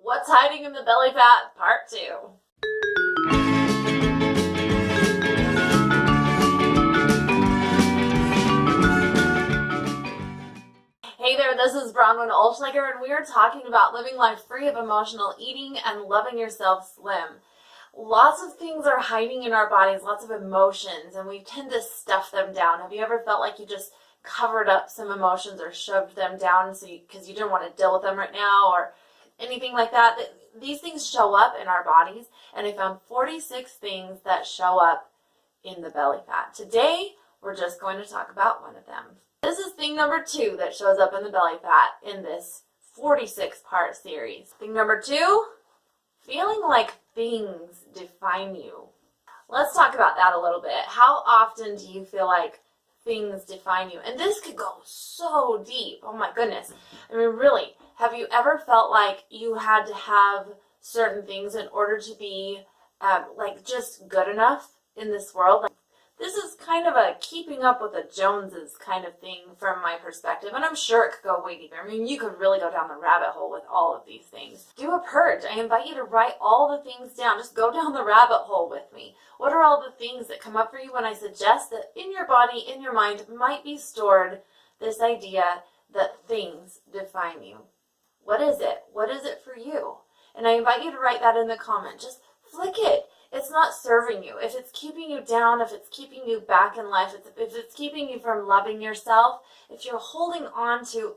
What's hiding in the belly fat, part 2. Hey there, this is Bronwen Oehlschlager, and we are talking about living life free of emotional eating and loving yourself slim. Lots of things are hiding in our bodies, lots of emotions, and we tend to stuff them down. Have you ever felt like you just covered up some emotions or shoved them down because you didn't want to deal with them right now or anything like that? These things show up in our bodies, and I found 46 things that show up in the belly fat. Today, we're just going to talk about one of them. This is thing number 2 that shows up in the belly fat in this 46-part series. Thing number 2, feeling like things define you. Let's talk about that a little bit. How often do you feel like things define you? And this could go so deep. Oh my goodness. I mean, really, have you ever felt like you had to have certain things in order to be like just good enough in this world? Like, this is kind of a keeping up with the Joneses kind of thing from my perspective, and I'm sure it could go way deeper. I mean, you could really go down the rabbit hole with all of these things. Do a purge. I invite you to write all the things down. Just go down the rabbit hole with me. What are all the things that come up for you when I suggest that in your body, in your mind, might be stored this idea that things define you? What is it? What is it for you? And I invite you to write that in the comment. Just flick it. It's not serving you. If it's keeping you down, if it's keeping you back in life, if it's keeping you from loving yourself, if you're holding on to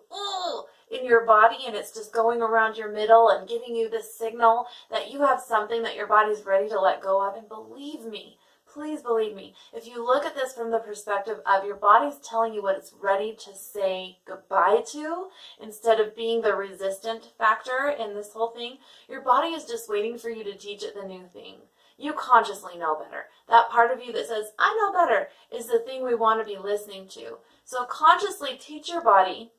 in your body and it's just going around your middle and giving you this signal that you have something that your body's ready to let go of, and believe me, please believe me, if you look at this from the perspective of your body's telling you what it's ready to say goodbye to, instead of being the resistant factor in this whole thing, your body is just waiting for you to teach it the new thing. You consciously know better. That part of you that says, I know better, is the thing we want to be listening to. So consciously teach your body,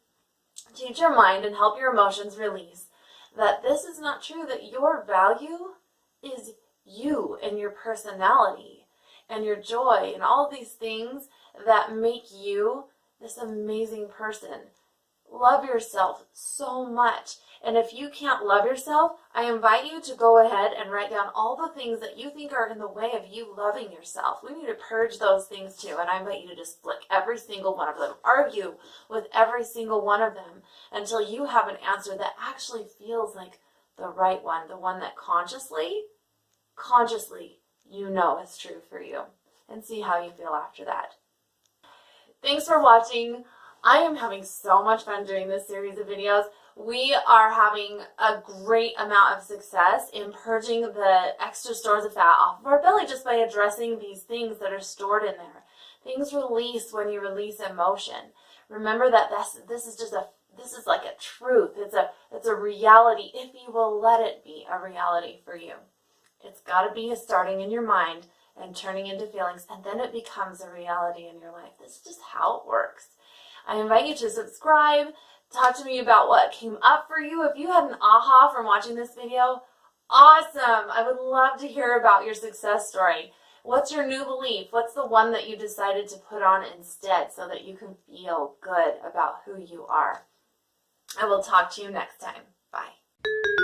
teach your mind, and help your emotions release that this is not true, that your value is you and your personality and your joy and all these things that make you this amazing person. Love yourself so much. And if you can't love yourself, I invite you to go ahead and write down all the things that you think are in the way of you loving yourself. We need to purge those things too. And I invite you to just flick every single one of them. Argue with every single one of them until you have an answer that actually feels like the right one. The one that consciously, you know is true for you. And see how you feel after that. Thanks for watching. I am having so much fun doing this series of videos. We are having a great amount of success in purging the extra stores of fat off of our belly just by addressing these things that are stored in there. Things release when you release emotion. Remember that this is like a truth. It's a reality if you will let it be a reality for you. It's got to be starting in your mind and turning into feelings, and then it becomes a reality in your life. This is just how it works. I invite you to subscribe. Talk to me about what came up for you. If you had an aha from watching this video, awesome. I would love to hear about your success story. What's your new belief? What's the one that you decided to put on instead so that you can feel good about who you are? I will talk to you next time. Bye.